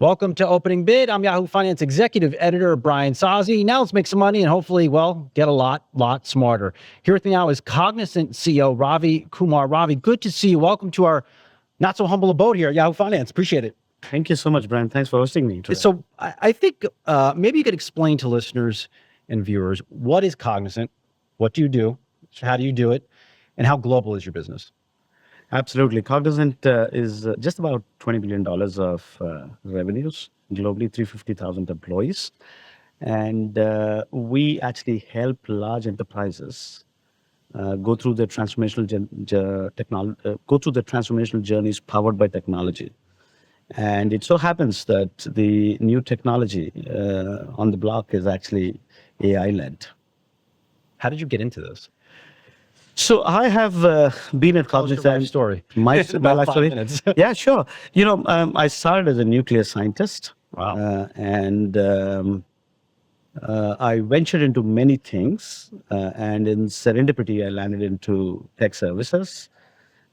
Welcome to Opening Bid. I'm Yahoo Finance Executive Editor Brian Sozzi. Now let's make some money and hopefully, get a lot smarter. Here with me now is Cognizant CEO Ravi Kumar. Ravi, good to see you. Welcome to our not so humble abode here at Yahoo Finance. Appreciate it. Thank you so much, Brian. Thanks for hosting me today. So I think maybe you could explain to listeners and viewers, what is Cognizant? What do you do? How do you do it? And how global is your business? Absolutely. Cognizant is just about $20 billion of revenues, globally 350,000 employees. And we actually help large enterprises go through the transformational journeys powered by technology. And it so happens that the new technology on the block is actually AI-led. How did you get into this? So I have been at Cognizant. Life story. My life story. Yeah, sure. I started as a nuclear scientist. Wow. I ventured into many things. And in serendipity, I landed into tech services.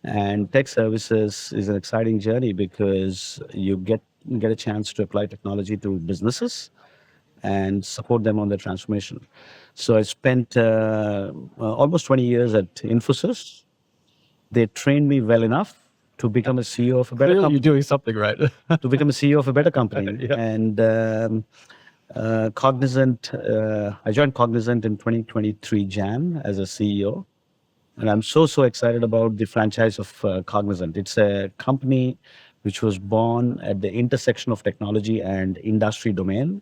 And tech services is an exciting journey because you get a chance to apply technology to businesses and support them on their transformation. So I spent almost 20 years at Infosys. They trained me well enough to become a CEO of a better company. You're doing something right. To become a CEO of a better company. Yeah. And Cognizant, I joined Cognizant in 2023 Jan as a CEO. And I'm so excited about the franchise of Cognizant. It's a company which was born at the intersection of technology and industry domain.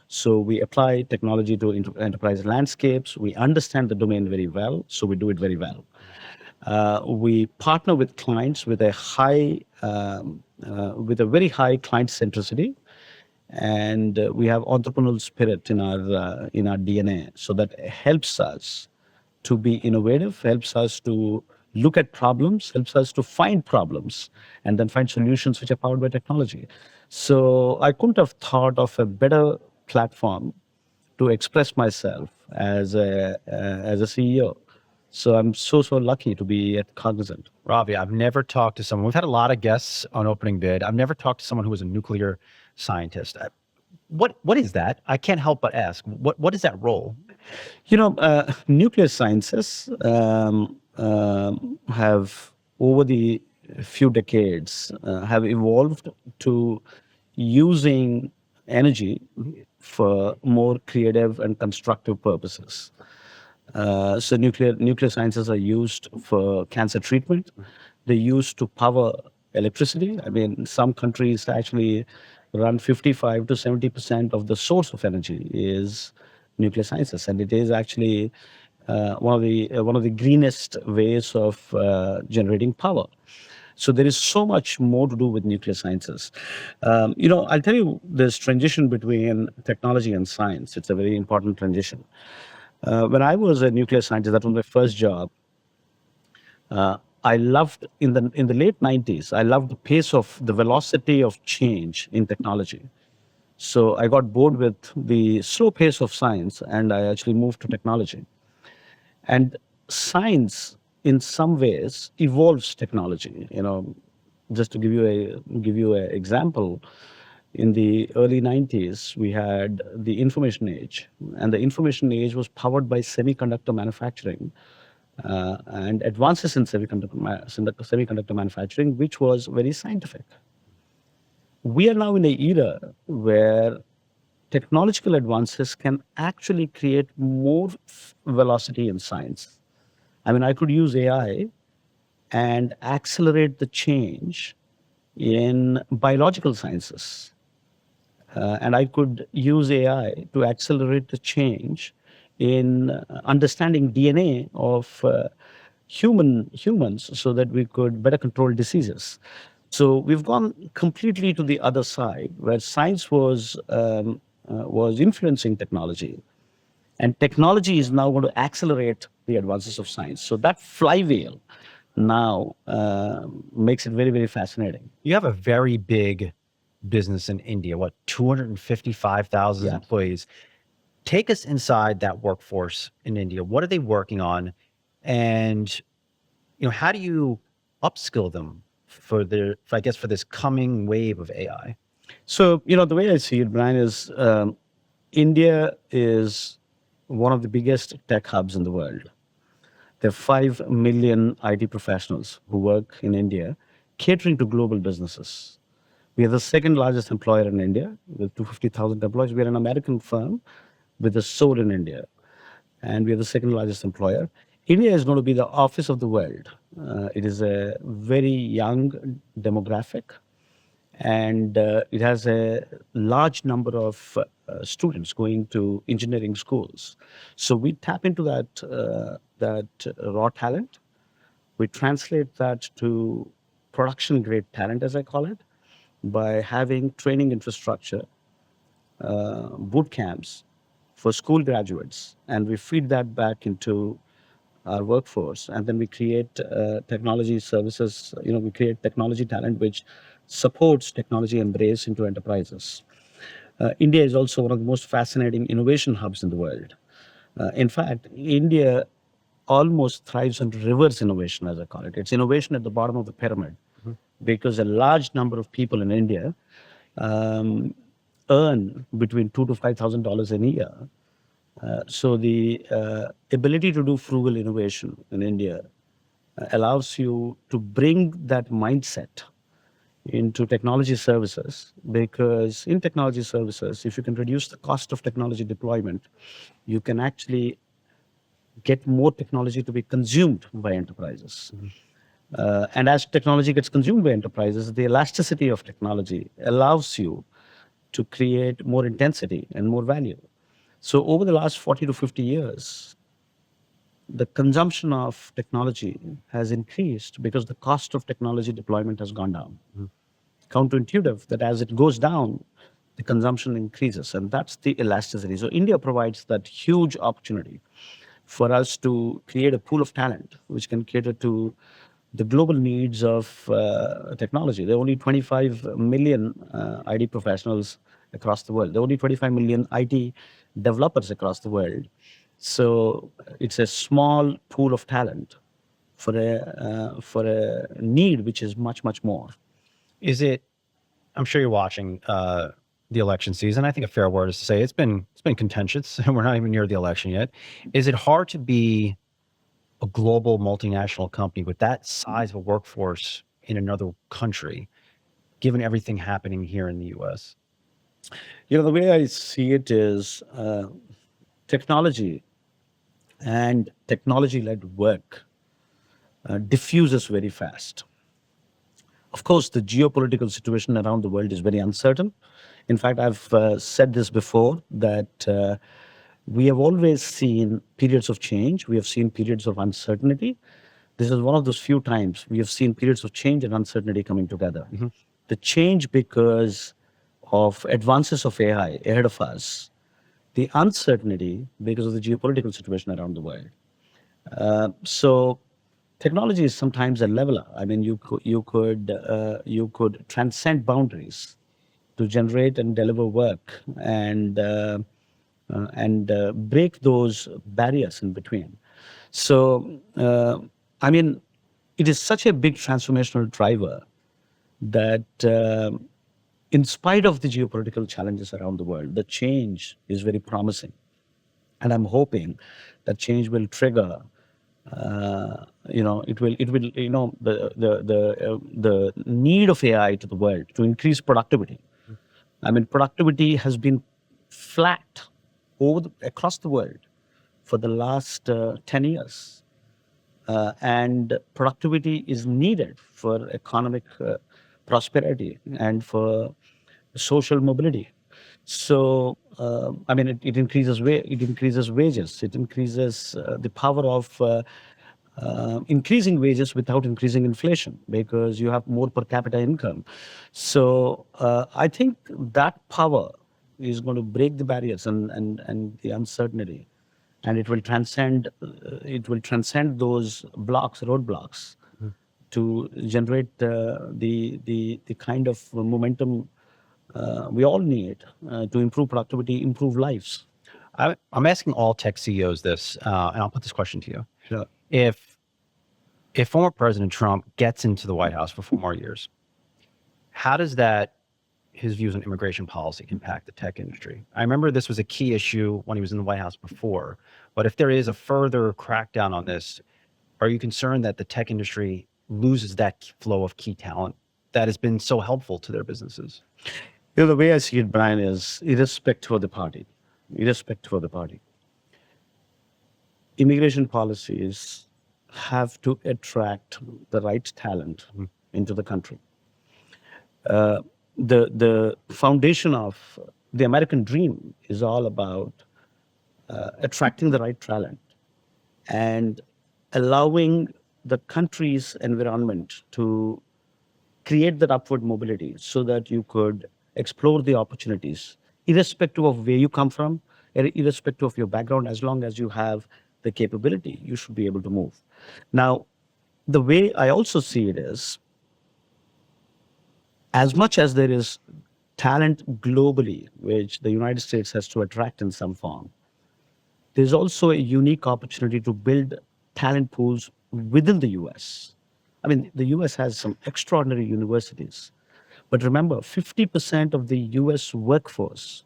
So we apply technology to enterprise landscapes. We understand the domain very well, so we do it very well. We partner with clients with a very high client centricity, and we have entrepreneurial spirit in our DNA. So that helps us to be innovative, helps us to look at problems, helps us to find problems, and then find solutions which are powered by technology. So I couldn't have thought of a better platform to express myself as a CEO. So I'm so lucky to be at Cognizant. Ravi, I've never talked to someone. We've had a lot of guests on Opening Bid. I've never talked to someone who was a nuclear scientist. What is that? I can't help but ask. What is that role? Nuclear sciences have over the few decades have evolved to using energy for more creative and constructive purposes. So nuclear sciences are used for cancer treatment. They're used to power electricity. I mean, some countries actually run 55 to 70% of the source of energy is nuclear sciences, and it is actually one of the greenest ways of generating power. So there is so much more to do with nuclear sciences. I'll tell you this transition between technology and science. It's a very important transition. When I was a nuclear scientist, that was my first job. I loved in the late 90s. I loved the pace of the velocity of change in technology. So I got bored with the slow pace of science, and I actually moved to technology. And science, in some ways, evolves technology. Just to give you an example, in the early 90s, we had the information age, and the information age was powered by semiconductor manufacturing and advances in semiconductor manufacturing, which was very scientific. We are now in an era where technological advances can actually create more velocity in science. I mean, I could use AI and accelerate the change in biological sciences. And I could use AI to accelerate the change in understanding DNA of humans so that we could better control diseases. So we've gone completely to the other side, where science was influencing technology, and technology is now going to accelerate the advances of science. So that flywheel now makes it very, very fascinating. You have a very big business in India, 255,000 employees. Take us inside that workforce in India. What are they working on? And how do you upskill them for this coming wave of AI? So, the way I see it, Brian, is India is one of the biggest tech hubs in the world. There are 5 million IT professionals who work in India, catering to global businesses. We are the second largest employer in India with 250,000 employees. We are an American firm with a soul in India, and we are the second largest employer. India is going to be the office of the world. It is a very young demographic, and it has a large number of students going to engineering schools. So we tap into that raw talent. We translate that to production grade talent, as I call it, by having training infrastructure, boot camps for school graduates, and we feed that back into our workforce, and then we create technology services. We create technology talent which supports technology embrace into enterprises. India is also one of the most fascinating innovation hubs in the world. In fact, India almost thrives on reverse innovation, as I call it. It's innovation at the bottom of the pyramid, because a large number of people in India um, earn between $2,000 to $5,000 a year. So the ability to do frugal innovation in India allows you to bring that mindset into technology services, because in technology services, if you can reduce the cost of technology deployment, you can actually get more technology to be consumed by enterprises. And as technology gets consumed by enterprises, the elasticity of technology allows you to create more intensity and more value. So over the last 40 to 50 years, the consumption of technology has increased because the cost of technology deployment has gone down. Counterintuitive that as it goes down, the consumption increases, and that's the elasticity. So India provides that huge opportunity for us to create a pool of talent which can cater to the global needs of technology. There are only 25 million IT professionals across the world. There are only 25 million IT developers across the world. So it's a small pool of talent for a need which is much, much more. Is it? I'm sure you're watching the election season. I think a fair word is to say it's been contentious, and we're not even near the election yet. Is it hard to be a global multinational company with that size of a workforce in another country, given everything happening here in the U.S.? The way I see it is technology and technology-led work diffuses very fast. Of course, the geopolitical situation around the world is very uncertain. In fact, I've said this before, that we have always seen periods of change. We have seen periods of uncertainty. This is one of those few times we have seen periods of change and uncertainty coming together. The change because of advances of AI ahead of us, the uncertainty because of the geopolitical situation around the world. So technology is sometimes a leveler. I mean, you could transcend boundaries to generate and deliver work, and break those barriers in between. So I mean, it is such a big transformational driver that in spite of the geopolitical challenges around the world, the change is very promising. And I'm hoping that change will trigger. It will. The need of AI to the world to increase productivity. I mean, productivity has been flat across the world for the last 10 years. And productivity is needed for economic prosperity and for social mobility. So, I mean, it increases it increases wages. It increases the power of increasing wages without increasing inflation, because you have more per capita income. So, I think that power is going to break the barriers and the uncertainty, and it will transcend those roadblocks, to generate the kind of momentum we all need to improve productivity, improve lives. I'm asking all tech CEOs this, and I'll put this question to you. Sure. If former President Trump gets into the White House for 4 more years, how does that his views on immigration policy impact the tech industry. I remember this was a key issue when he was in the White House before, but if there is a further crackdown on this, are you concerned that the tech industry loses that flow of key talent that has been so helpful to their businesses? The way I see it, Brian, is irrespective of the party, immigration policies have to attract the right talent into the country. The foundation of the American dream is all about attracting the right talent and allowing the country's environment to create that upward mobility so that you could explore the opportunities, irrespective of where you come from, irrespective of your background, as long as you have the capability, you should be able to move. Now, the way I also see it is, as much as there is talent globally, which the United States has to attract in some form, there's also a unique opportunity to build talent pools within the US. I mean, the US has some extraordinary universities, but remember, 50% of the US workforce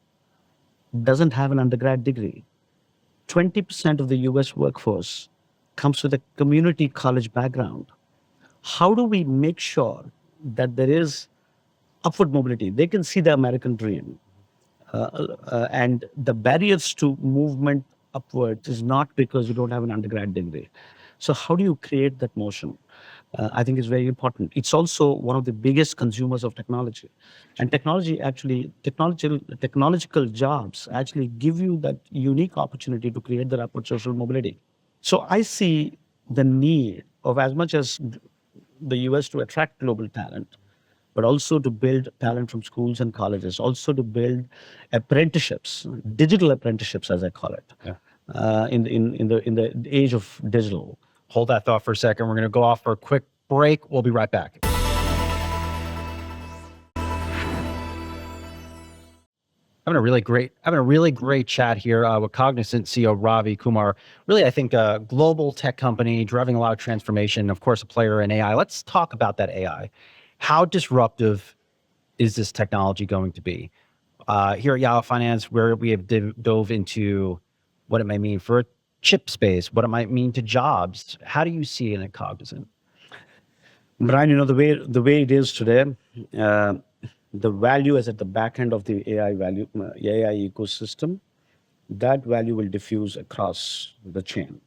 doesn't have an undergrad degree. 20% of the US workforce comes with a community college background. How do we make sure that there is upward mobility? They can see the American dream. And the barriers to movement upwards is not because you don't have an undergrad degree. So how do you create that motion? I think is very important. It's also one of the biggest consumers of technology. And technological jobs actually give you that unique opportunity to create that upward social mobility. So I see the need of, as much as the US to attract global talent, but also to build talent from schools and colleges, also to build apprenticeships, digital apprenticeships, as I call it, in the age of digital. Hold that thought for a second. We're going to go off for a quick break. We'll be right back. Having a really great chat here with Cognizant CEO Ravi Kumar. Really, I think a global tech company driving a lot of transformation, of course, a player in AI. Let's talk about that AI. How disruptive is this technology going to be? Here at Yahoo Finance, where we have dove into what it might mean for chip space, what it might mean to jobs. How do you see it at Cognizant? Brian, the way it is today, the value is at the back end of the AI ecosystem. That value will diffuse across the chain.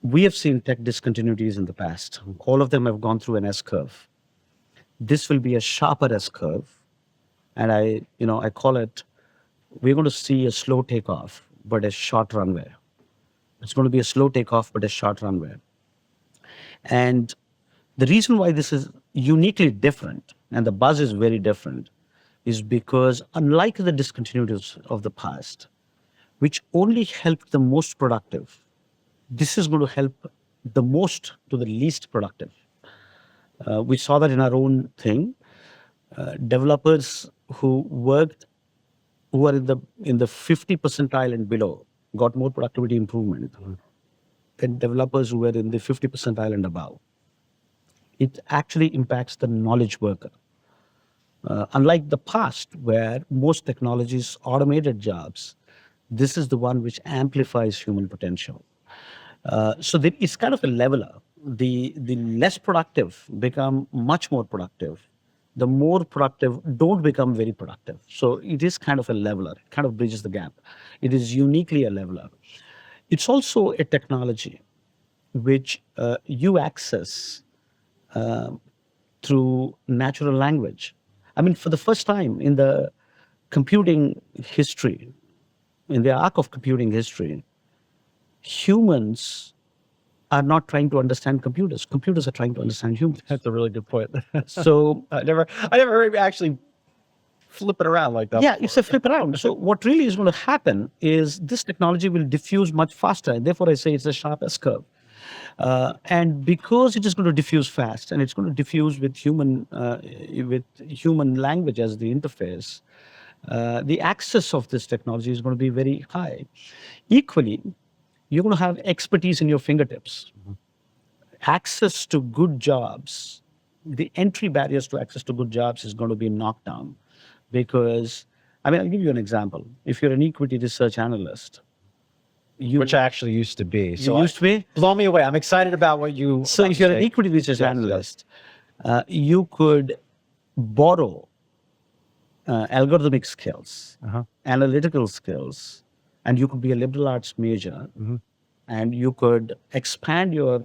We have seen tech discontinuities in the past. All of them have gone through an S curve. This will be a sharper S curve, and I call it, we're going to see a slow takeoff, but a short runway. It's going to be a slow takeoff, but a short runway. And the reason why this is uniquely different, and the buzz is very different, is because unlike the discontinuities of the past, which only helped the most productive, this is going to help the most to the least productive. We saw that in our own thing. Developers who are in the 50 percentile and below got more productivity improvement than developers who were in the 50 percentile and above. It actually impacts the knowledge worker. Unlike the past, where most technologies automated jobs, this is the one which amplifies human potential. So it's kind of a leveler. The less productive become much more productive. The more productive don't become very productive. So it is kind of a leveler. It kind of bridges the gap. It is uniquely a leveler. It's also a technology which you access through natural language. I mean, for the first time in the computing history, in the arc of computing history, humans are not trying to understand computers. Computers are trying to understand humans. That's a really good point. So I never heard you actually flip it around like that. Yeah, it's a flip around. So what really is going to happen is this technology will diffuse much faster. And therefore, I say it's a sharp S curve. And because it is going to diffuse fast, and it's going to diffuse with human language as the interface, the access of this technology is going to be very high. Equally, you're going to have expertise in your fingertips. Access to good jobs the entry barriers to access to good jobs is going to be knocked down because, I mean, I'll give you an example. If you're an equity research analyst, Which I actually used to be. you So used to be. blow me away. I'm excited about what you. So if you're an equity research analyst, you could borrow algorithmic skills, analytical skills, and you could be a liberal arts major, and you could expand your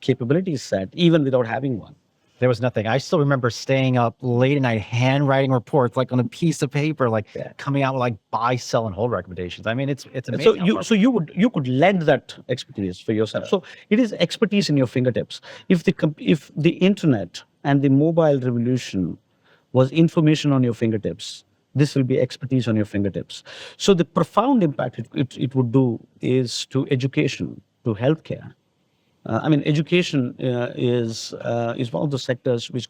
capability set even without having one. There was nothing. I still remember staying up late at night, handwriting reports like on a piece of paper, like coming out with like buy, sell, and hold recommendations. I mean, it's amazing. So you could lend that expertise for yourself. So it is expertise in your fingertips. If the internet and the mobile revolution was information on your fingertips, this will be expertise on your fingertips. So the profound impact it would do is to education, to healthcare. I mean, education is one of the sectors which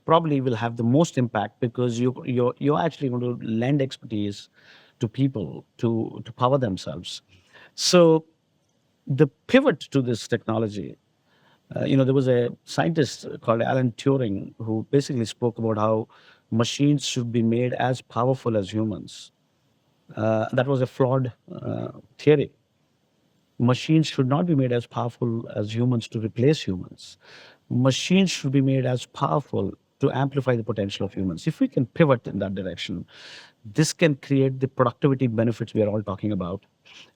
probably will have the most impact because you're actually going to lend expertise to people to power themselves. So the pivot to this technology, there was a scientist called Alan Turing who basically spoke about how machines should be made as powerful as humans. That was a flawed theory. Machines should not be made as powerful as humans to replace humans. Machines should be made as powerful to amplify the potential of humans. If we can pivot in that direction, this can create the productivity benefits we are all talking about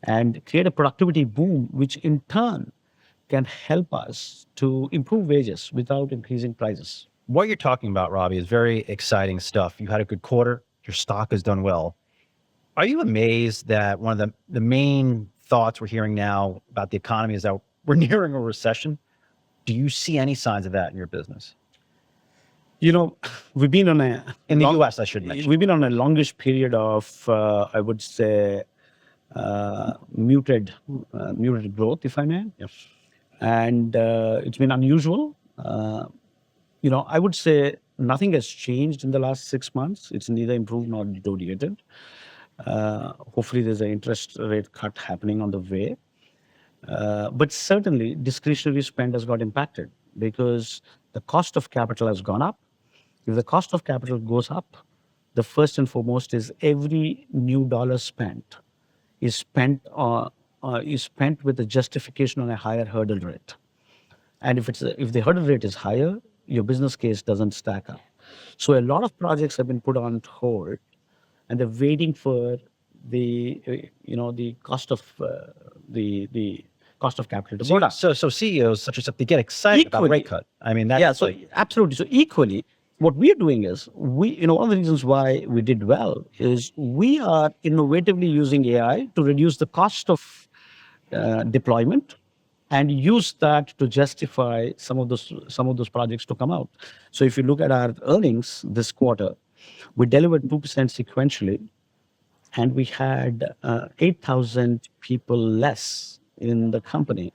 and create a productivity boom, which in turn can help us to improve wages without increasing prices. What you're talking about, Ravi, is very exciting stuff. You had a good quarter. Your stock has done well. Are you amazed that one of the main thoughts we're hearing now about the economy is that we're nearing a recession? Do you see any signs of that in your business? We've been on in the U.S., I should mention. We've been on a longish period of, I would say, muted growth, if I may. Yes. And it's been unusual. I would say nothing has changed in the last 6 months. It's neither improved nor deteriorated. Hopefully, there's an interest rate cut happening on the way. But certainly, discretionary spend has got impacted because the cost of capital has gone up. If the cost of capital goes up, the first and foremost is every new dollar spent is spent with a justification on a higher hurdle rate. And if the hurdle rate is higher, your business case doesn't stack up. So a lot of projects have been put on hold, and they're waiting for the cost of the cost of capital to go down. So CEOs such as they get excited about a rate cut. I mean, that's absolutely. So equally, what we are doing is one of the reasons why we did well is we are innovatively using AI to reduce the cost of deployment and use that to justify some of those projects to come out. So if you look at our earnings this quarter, we delivered 2% sequentially, and we had 8,000 people less in the company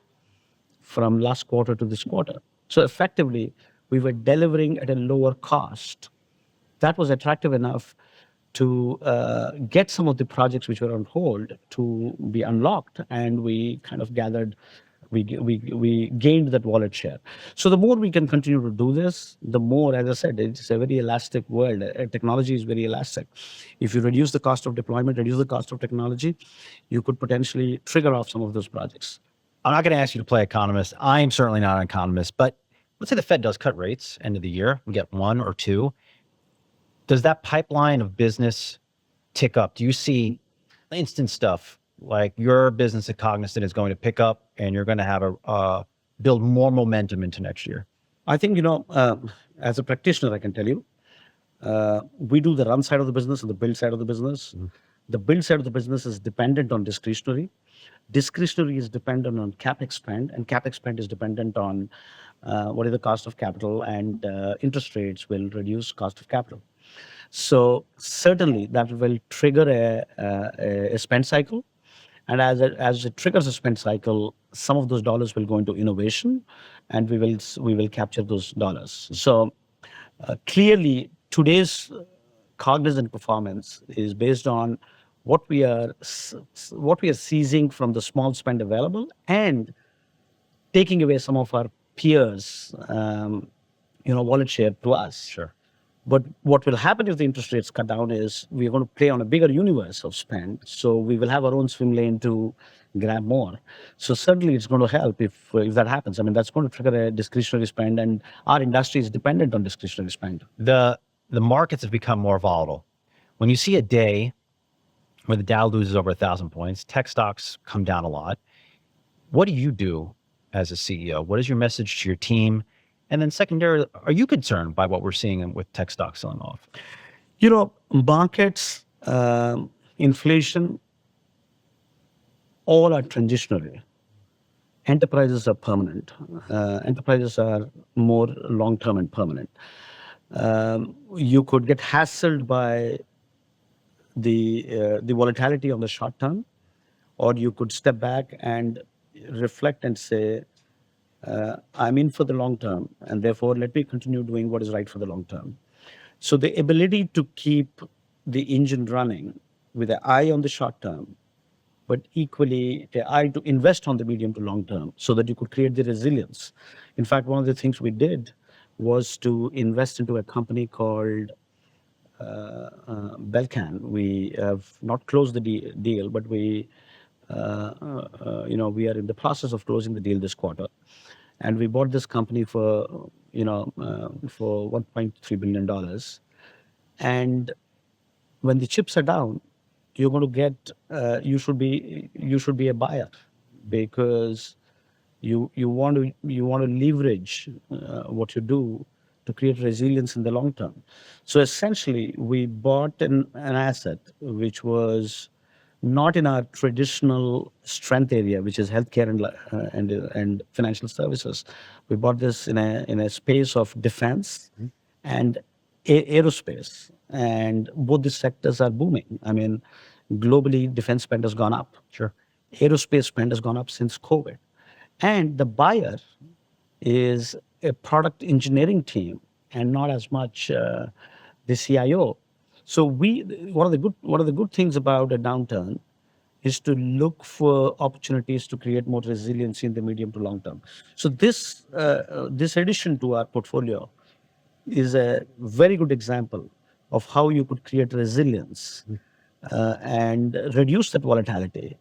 from last quarter to this quarter. So effectively, we were delivering at a lower cost. That was attractive enough to get some of the projects which were on hold to be unlocked, and we kind of gathered, we gained that wallet share. So the more we can continue to do this, the more, as I said, it's a very elastic world. Technology is very elastic. If you reduce the cost of deployment, reduce the cost of technology, you could potentially trigger off some of those projects. I'm not going to ask you to play economist. I'm certainly not an economist, but let's say the Fed does cut rates end of the year, we get 1 or 2. Does that pipeline of business tick up? Do you see instant stuff like your business at Cognizant is going to pick up and you're going to have build more momentum into next year? I think, as a practitioner, I can tell you, we do the run side of the business and the build side of the business. Mm-hmm. The build side of the business is dependent on discretionary. Discretionary is dependent on CapEx spend, and CapEx spend is dependent on what is the cost of capital, and interest rates will reduce cost of capital. So certainly that will trigger a spend cycle. And as it triggers a spend cycle, some of those dollars will go into innovation, and we will capture those dollars. So clearly, today's Cognizant performance is based on what we are seizing from the small spend available and taking away some of our peers' wallet share to us. Sure. But what will happen if the interest rates cut down is we're going to play on a bigger universe of spend. So we will have our own swim lane to grab more. So certainly it's going to help if that happens. I mean, that's going to trigger a discretionary spend, and our industry is dependent on discretionary spend. The markets have become more volatile. When you see a day where the Dow loses over 1,000 points, tech stocks come down a lot. What do you do as a CEO? What is your message to your team? And then secondarily, are you concerned by what we're seeing with tech stocks selling off? Markets, inflation, all are transitionary. Enterprises are permanent. Enterprises are more long-term and permanent. You could get hassled by the volatility on the short term, or you could step back and reflect and say, I'm in for the long term, and therefore let me continue doing what is right for the long term. So the ability to keep the engine running with an eye on the short term, but equally the eye to invest on the medium to long term so that you could create the resilience. In fact, one of the things we did was to invest into a company called Belcan. We have not closed the deal, but we are in the process of closing the deal this quarter. And we bought this company for $1.3 billion. And when the chips are down, you're going to get, you should be a buyer, because you want to leverage what you do to create resilience in the long term. So essentially, we bought an asset which was not in our traditional strength area, which is healthcare and financial services. We bought this in a space of defense and aerospace, and both these sectors are booming. I mean, globally, defense spend has gone up. Sure. Aerospace spend has gone up since COVID, and the buyer is a product engineering team and not as much the CIO. So one of the good things about a downturn is to look for opportunities to create more resiliency in the medium to long term. So this addition to our portfolio is a very good example of how you could create resilience and reduce that volatility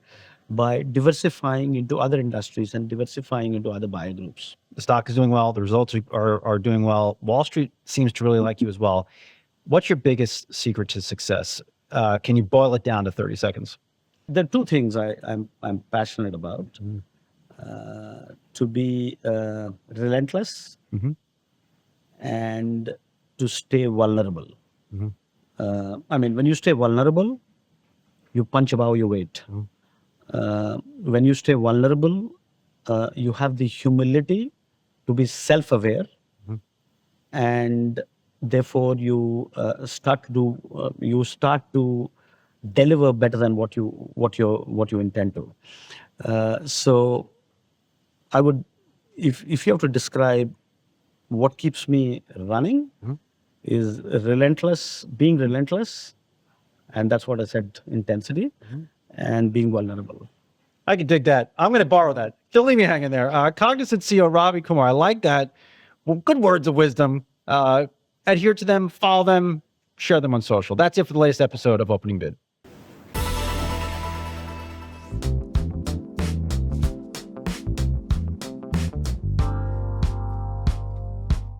by diversifying into other industries and diversifying into other buyer groups. The stock is doing well. The results are doing well. Wall Street seems to really like you as well. What's your biggest secret to success? Can you boil it down to 30 seconds? There are two things I'm passionate about. To be relentless and to stay vulnerable. When you stay vulnerable, you punch above your weight. When you stay vulnerable, you have the humility to be self-aware, and therefore you start to deliver better than what you intend to. So I would, if you have to describe what keeps me running, is being relentless, and that's what I said, intensity, and being vulnerable. I can dig that. I'm going to borrow that. Don't leave me hanging there. Cognizant CEO Ravi Kumar, I like that. Well, good words of wisdom. Adhere to them, follow them, share them on social. That's it for the latest episode of Opening Bid.